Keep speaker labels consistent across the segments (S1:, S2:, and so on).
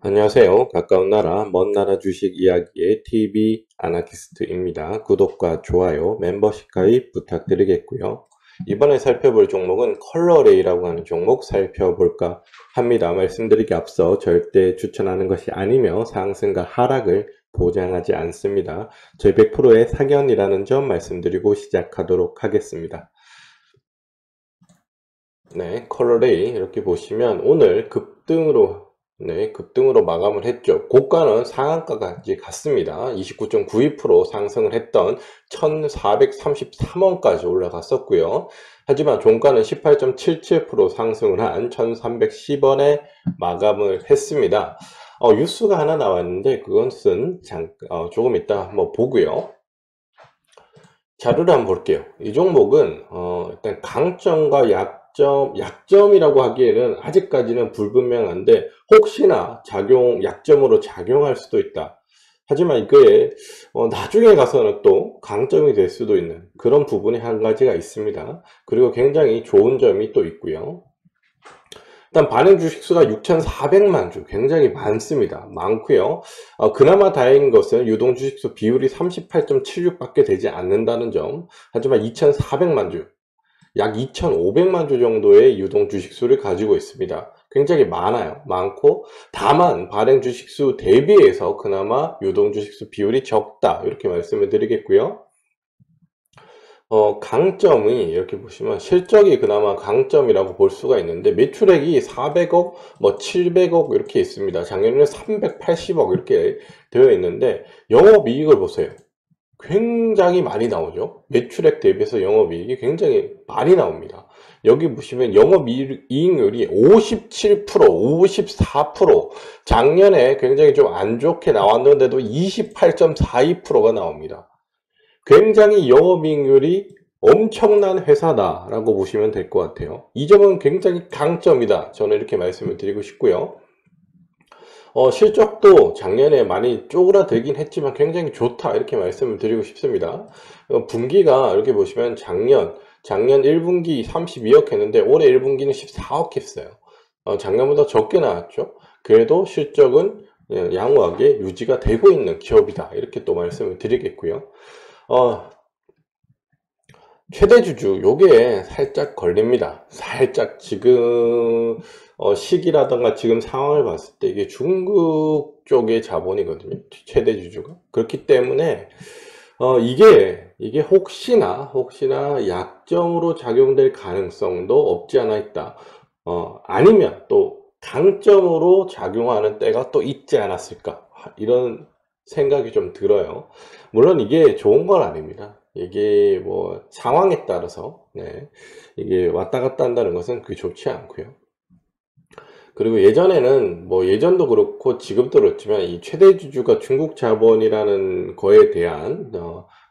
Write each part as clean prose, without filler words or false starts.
S1: 안녕하세요. 가까운 나라, 먼 나라 주식 이야기의 TV 아나키스트입니다. 구독과 좋아요, 멤버십 가입 부탁드리겠고요. 이번에 살펴볼 종목은 컬러레이라고 하는 종목 살펴볼까 합니다. 말씀드리기 앞서 절대 추천하는 것이 아니며 상승과 하락을 보장하지 않습니다. 저희 100%의 사견이라는 점 말씀드리고 시작하도록 하겠습니다. 네, 컬러레이 이렇게 보시면 오늘 급등으로 마감을 했죠. 고가는 상한가까지 갔습니다. 29.92% 상승을 했던 1433원까지 올라갔었고요. 하지만 종가는 18.77% 상승을 한 1310원에 마감을 했습니다. 뉴스가 하나 나왔는데 그것은 조금 이따 한번 보고요. 자료를 한번 볼게요. 이 종목은 일단 강점과 약점이라고 하기에는 아직까지는 불분명한데 혹시나 약점으로 작용할 수도 있다. 하지만 이게 나중에 가서는 또 강점이 될 수도 있는 그런 부분이 한 가지가 있습니다. 그리고 굉장히 좋은 점이 또 있고요. 일단 발행 주식수가 6,400만 주, 굉장히 많습니다. 많고요. 그나마 다행인 것은 유동 주식수 비율이 38.76밖에 되지 않는다는 점. 하지만 2,400만 주, 약 2,500만 주 정도의 유동 주식수를 가지고 있습니다. 굉장히 많아요. 많고 다만 발행 주식수 대비해서 그나마 유동 주식수 비율이 적다. 이렇게 말씀을 드리겠고요. 강점이 이렇게 보시면 실적이 그나마 강점이라고 볼 수가 있는데 매출액이 400억, 뭐 700억 이렇게 있습니다. 작년에는 380억 이렇게 되어 있는데 영업이익을 보세요. 굉장히 많이 나오죠. 매출액 대비해서 영업이익이 굉장히 많이 나옵니다. 여기 보시면 영업이익률이 57%, 54%, 작년에 굉장히 좀 안 좋게 나왔는데도 28.42%가 나옵니다. 굉장히 영업이익률이 엄청난 회사다라고 보시면 될 것 같아요. 이 점은 굉장히 강점이다. 저는 이렇게 말씀을 드리고 싶고요. 실적도 작년에 많이 쪼그라들긴 했지만 굉장히 좋다. 이렇게 말씀을 드리고 싶습니다. 분기가 이렇게 보시면 작년 1분기 32억 했는데 올해 1분기는 14억 했어요. 작년보다 적게 나왔죠. 그래도 실적은 양호하게 유지가 되고 있는 기업이다. 이렇게 또 말씀을 드리겠고요. 어, 최대주주 요게 살짝 걸립니다. 살짝 지금 시기라던가 지금 상황을 봤을 때 이게 중국 쪽의 자본이거든요. 최대주주가. 그렇기 때문에 이게 혹시나 약점으로 작용될 가능성도 없지 않아 있다. 아니면 또 강점으로 작용하는 때가 또 있지 않았을까. 이런 생각이 좀 들어요. 물론 이게 좋은 건 아닙니다. 이게 뭐 상황에 따라서 이게 왔다 갔다 한다는 것은 그게 좋지 않고요. 그리고 예전에는 뭐 예전도 그렇고 지금도 그렇지만 이 최대 주주가 중국 자본이라는 거에 대한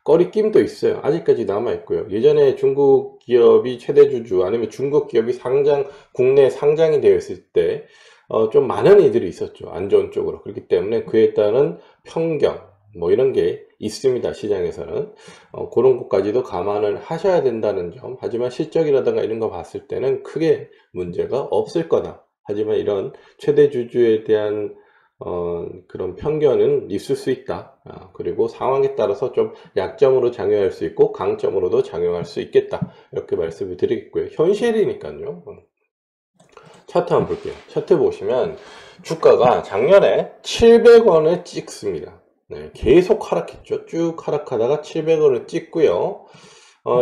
S1: 꺼리낌도 있어요. 아직까지 남아 있고요. 예전에 중국 기업이 최대 주주 아니면 중국 기업이 국내 상장이 되어 있을 때 좀 많은 이들이 있었죠. 안 좋은 쪽으로. 그렇기 때문에 그에 따른 편견 뭐 이런 게 있습니다. 시장에서는 그런 것까지도 감안을 하셔야 된다는 점. 하지만 실적이라든가 이런 거 봤을 때는 크게 문제가 없을 거다. 하지만 이런 최대 주주에 대한 그런 편견은 있을 수 있다. 그리고 상황에 따라서 좀 약점으로 작용할 수 있고 강점으로도 작용할 수 있겠다. 이렇게 말씀을 드리겠고요. 현실이니까요. 차트 한번 볼게요. 차트 보시면 주가가 작년에 700원을 찍습니다. 네, 계속 하락했죠. 쭉 하락하다가 700원을 찍고요.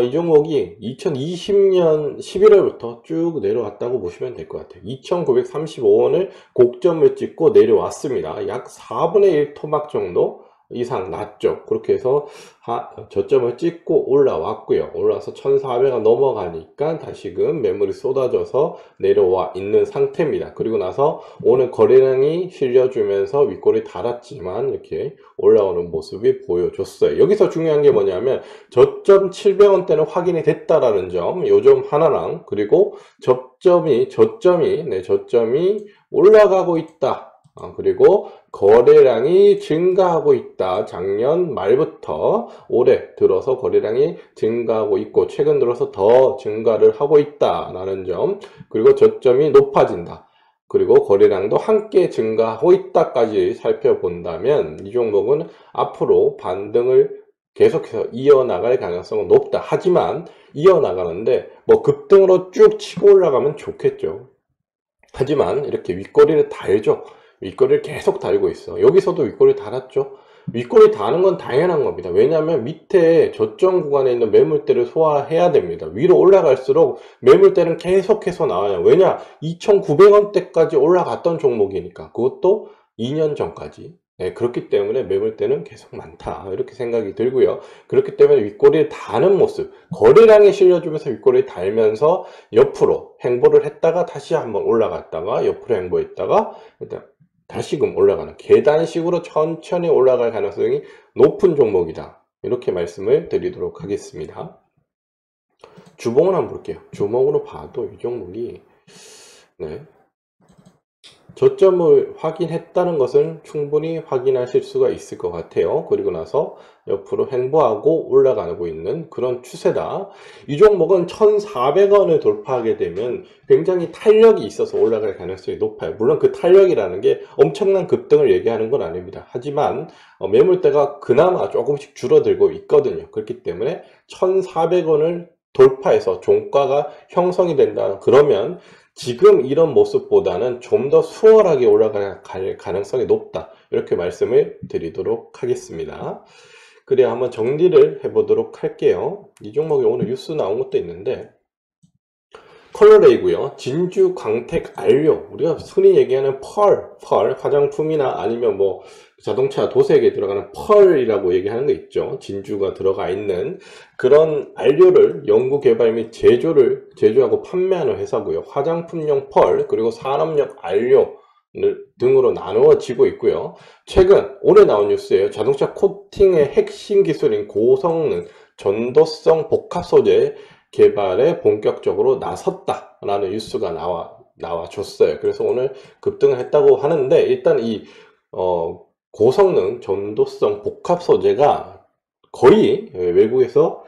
S1: 이 종목이 2020년 11월부터 쭉 내려왔다고 보시면 될 것 같아요. 2,935원을 곡점을 찍고 내려왔습니다. 약 4분의 1 토막 정도 이상 낮죠. 그렇게 해서 저점을 찍고 올라왔고요. 올라와서 1,400원 넘어가니까 다시금 매물이 쏟아져서 내려와 있는 상태입니다. 그리고 나서 오늘 거래량이 실려주면서 윗골이 달았지만 이렇게 올라오는 모습이 보여줬어요. 여기서 중요한 게 뭐냐면 저점 700원대는 확인이 됐다라는 점, 요 점 하나랑 그리고 저점이 올라가고 있다. 그리고 거래량이 증가하고 있다. 작년 말부터 올해 들어서 거래량이 증가하고 있고 최근 들어서 더 증가를 하고 있다라는 점, 그리고 저점이 높아진다. 그리고 거래량도 함께 증가하고 있다까지 살펴본다면 이 종목은 앞으로 반등을 계속해서 이어나갈 가능성은 높다. 하지만 이어나가는데 뭐 급등으로 쭉 치고 올라가면 좋겠죠. 하지만 이렇게 윗꼬리를 달죠. 윗꼬리를 계속 달고 있어. 여기서도 윗꼬리 달았죠. 윗꼬리 다는 건 당연한 겁니다. 왜냐하면 밑에 저점 구간에 있는 매물대를 소화해야 됩니다. 위로 올라갈수록 매물대는 계속해서 나와요. 왜냐? 2,900원대까지 올라갔던 종목이니까. 그것도 2년 전까지. 네, 그렇기 때문에 매물대는 계속 많다. 이렇게 생각이 들고요. 그렇기 때문에 윗꼬리를 다는 모습, 거래량이 실려주면서 윗꼬리를 달면서 옆으로 횡보를 했다가 다시 한번 올라갔다가 옆으로 횡보했다가 일단 다시금 올라가는 계단식으로 천천히 올라갈 가능성이 높은 종목이다. 이렇게 말씀을 드리도록 하겠습니다. 주봉을 한번 볼게요. 주봉으로 봐도 이 종목이 저점을 확인했다는 것은 충분히 확인하실 수가 있을 것 같아요. 그리고 나서 옆으로 횡보하고 올라가고 있는 그런 추세다. 이 종목은 1,400원을 돌파하게 되면 굉장히 탄력이 있어서 올라갈 가능성이 높아요. 물론 그 탄력이라는 게 엄청난 급등을 얘기하는 건 아닙니다. 하지만 매물대가 그나마 조금씩 줄어들고 있거든요. 그렇기 때문에 1,400원을 돌파해서 종가가 형성이 된다. 그러면 지금 이런 모습보다는 좀 더 수월하게 올라갈 가능성이 높다. 이렇게 말씀을 드리도록 하겠습니다. 그래야 한번 정리를 해보도록 할게요. 이 종목이 오늘 뉴스 나온 것도 있는데 컬러레이고요. 진주 광택 안료, 우리가 흔히 얘기하는 펄 화장품이나 아니면 뭐 자동차 도색에 들어가는 펄이라고 얘기하는 거 있죠. 진주가 들어가 있는 그런 안료를 연구 개발 및 제조하고 판매하는 회사고요. 화장품용 펄 그리고 산업용 안료 등으로 나누어지고 있고요. 최근 올해 나온 뉴스예요. 자동차 코팅의 핵심 기술인 고성능 전도성 복합 소재 개발에 본격적으로 나섰다라는 뉴스가 나와줬어요. 그래서 오늘 급등을 했다고 하는데 일단 이 고성능 전도성 복합 소재가 거의 외국에서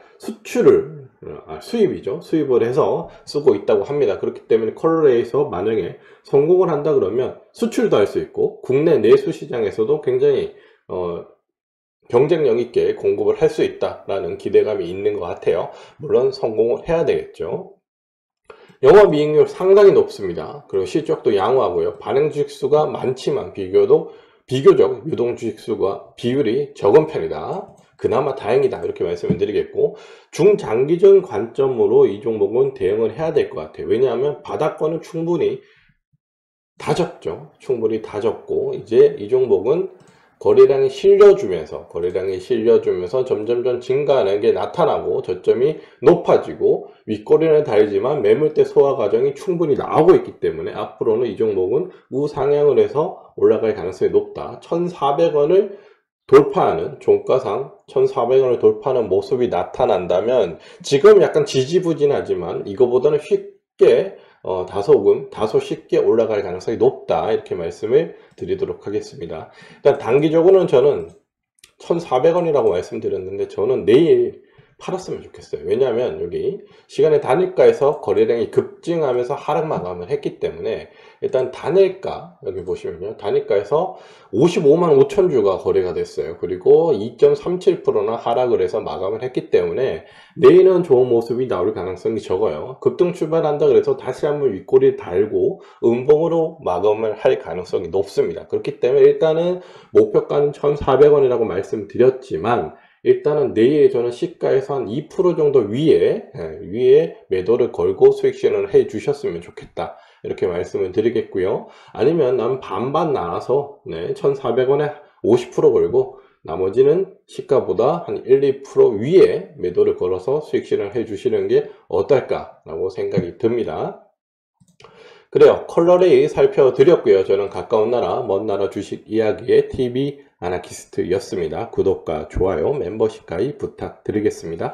S1: 수입을 해서 쓰고 있다고 합니다. 그렇기 때문에 컬러레이에서 만약에 성공을 한다 그러면 수출도 할 수 있고 국내 내수 시장에서도 굉장히 경쟁력 있게 공급을 할 수 있다라는 기대감이 있는 것 같아요. 물론 성공을 해야 되겠죠. 영업이익률 상당히 높습니다. 그리고 실적도 양호하고요. 발행 주식수가 많지만 비교적 유동 주식수가 비율이 적은 편이다. 그나마 다행이다. 이렇게 말씀을 드리겠고 중장기적인 관점으로 이 종목은 대응을 해야 될 것 같아요. 왜냐하면 바닥권은 충분히 다 졌죠. 충분히 다 졌고 이제 이 종목은 거래량이 실려주면서 점점점 증가하는 게 나타나고 저점이 높아지고 윗꼬리는 달지만 매물대 소화 과정이 충분히 나오고 있기 때문에 앞으로는 이 종목은 우상향을 해서 올라갈 가능성이 높다. 1,400원을 돌파하는 종가상 1,400원을 돌파하는 모습이 나타난다면 지금 약간 지지부진하지만 이거보다는 쉽게 다소 쉽게 올라갈 가능성이 높다. 이렇게 말씀을 드리도록 하겠습니다. 일단 단기적으로는 저는 1,400원이라고 말씀드렸는데 저는 내일 팔았으면 좋겠어요. 왜냐하면 여기 시간의 단일가에서 거래량이 급증하면서 하락 마감을 했기 때문에 일단 단일가 여기 보시면요. 단일가에서 55만 5천 주가 거래가 됐어요. 그리고 2.37%나 하락을 해서 마감을 했기 때문에 내일은 좋은 모습이 나올 가능성이 적어요. 급등 출발한다 그래서 다시 한번 윗꼬리를 달고 음봉으로 마감을 할 가능성이 높습니다. 그렇기 때문에 일단은 목표가는 1,400원이라고 말씀드렸지만 일단은 내일 저는 시가에서 한 2% 정도 위에 매도를 걸고 수익 실현을 해 주셨으면 좋겠다. 이렇게 말씀을 드리겠고요. 아니면 난 반반 나눠서 1,400원에 50% 걸고 나머지는 시가보다 한 1, 2% 위에 매도를 걸어서 수익 실현을 해 주시는 게 어떨까라고 생각이 듭니다. 그래요. 컬러레이 살펴드렸고요. 저는 가까운 나라, 먼 나라 주식 이야기의 TV 아나키스트였습니다. 구독과 좋아요, 멤버십 가입 부탁드리겠습니다.